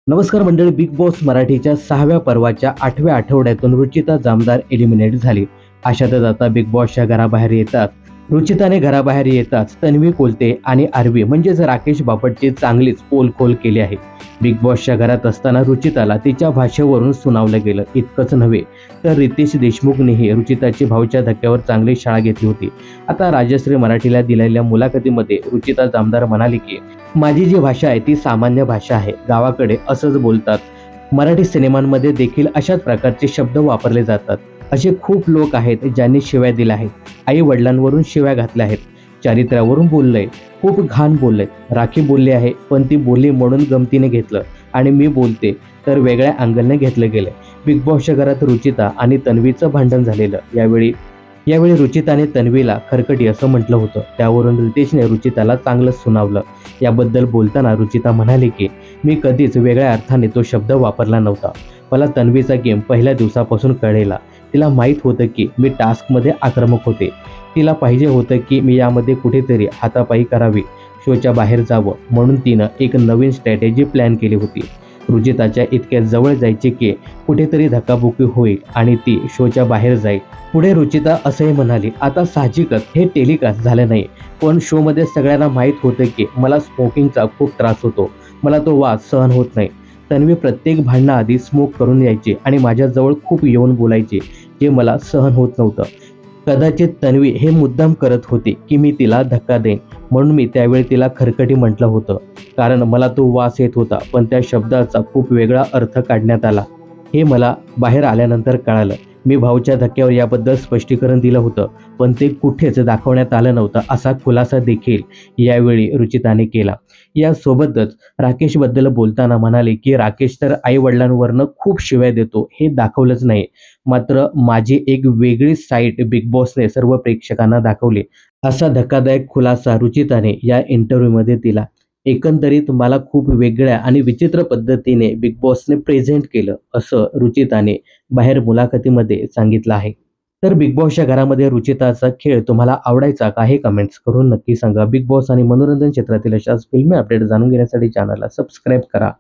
नमस्कार मंडळी, big boss मराठीच्या 6व्या पर्वाच्या 8व्या आठवड्यातून रुचिता जामदार एलिमिनेट झाली. अशातच आता बिग बॉसच्या घराबाहेर येतात रुचिताने घराबाहेर येताच तन्वी कोलते आणि आरवी म्हणजेच राकेश बापटची चांगलीच पोलखोल केली आहे. बिग बॉसच्या घरात असताना रुचिताला तिच्या भाषेवरून सुनावलं गेलं. इतकंच नव्हे तर रितेश देशमुखनेही रुचिताची भाऊच्या धक्क्यावर चांगली शाळा घेतली होती. आता राजश्री मराठीला दिलेल्या मुलाखतीमध्ये रुचिता जामदार म्हणाली की माझी जी भाषा आहे ती सामान्य भाषा आहे. गावाकडे असंच बोलतात. मराठी सिनेमांमध्ये देखील अशाच प्रकारचे शब्द वापरले जातात. असे खूप लोक आहेत ज्यांनी शिव्या दिल्या आहेत. आई वडिलांवरून शिव्या घातल्या आहेत. चारित्र्यावरून बोललंय. खूप घाण बोललंय. राखी बोलली आहे, पण ती बोलली म्हणून गमतीने घेतलं आणि मी बोलते तर वेगळ्या अँगलने घेतलं गेलंय. बिग बॉसच्या घरात रुचिता आणि तन्वीचं भांडण झालेलं. यावेळी रुचिताने तन्वीला खरकटी असं म्हटलं होतं. त्यावरून रितेशने रुचिताला चांगलं सुनावलं. याबद्दल बोलताना रुचिता म्हणाली की मी कधीच वेगळ्या अर्थाने तो शब्द वापरला नव्हता. मला तन्वीचा गेम पहिल्या दिवसापासून कळलेला. तिला माहीत होतं की मी टास्कमध्ये आक्रमक होते. तिला पाहिजे होतं की मी यामध्ये कुठेतरी हातापायी करावी, शोच्या बाहेर जावं, म्हणून तिनं एक नवीन स्ट्रॅटेजी प्लॅन केली होती. रुचिताच्या इतक्या जवळ जायचे की कुठेतरी धक्काबुक्की होईल आणि ती शोच्या बाहेर जाईल. पुढे रुचिता असंही म्हणाली, आता साहजिकच हे टेलिकास्ट झालं नाही, पण शोमध्ये सगळ्यांना माहीत होतं की मला स्मोकिंगचा खूप त्रास होतो. मला तो वास सहन होत नाही. तन्वी प्रत्येक भांडणाआधी स्मोक करून यायची आणि माझ्याजवळ खूप येऊन बोलायची, जे मला सहन होत नव्हतं. कदाचित तन्वी हे मुद्दाम करत होती की मी तिला धक्का देईन, म्हणून मी त्यावेळी तिला खरकटी म्हटलं होतं, कारण मला तो वास येत होता. पण त्या शब्दाचा खूप वेगळा अर्थ काढण्यात आला हे मला बाहेर आल्यानंतर कळालं. मी भाऊच्या धक्क्यावर याबद्दल स्पष्टीकरण दिलं होतं, पण ते कुठेच दाखवण्यात आलं नव्हतं, असा खुलासा देखील यावेळी रुचिताने केला. यासोबतच राकेशबद्दल बोलताना म्हणाले की राकेश तर आई वडिलांवरनं खूप शिव्या देतो, हे दाखवलंच नाही. मात्र माझी एक वेगळी साईट बिग बॉसने सर्व प्रेक्षकांना दाखवली, असा धक्कादायक खुलासा रुचिताने या इंटरव्ह्यूमध्ये दिला. एकंदरीत मला खूप वेगळ्या आणि विचित्र पद्धतीने बिग बॉसने प्रेझेंट केलं, असं रुचिताने बाहेर मुलाखतीमध्ये सांगितलं आहे. तर बिग बॉसच्या घरामध्ये रुचिताचा खेळ तुम्हाला आवडायचा का, हे कमेंट्स करून नक्की सांगा. बिग बॉस आणि मनोरंजन क्षेत्रातील अशाच फिल्मी अपडेट जाणून घेण्यासाठी चॅनलला सबस्क्राईब करा.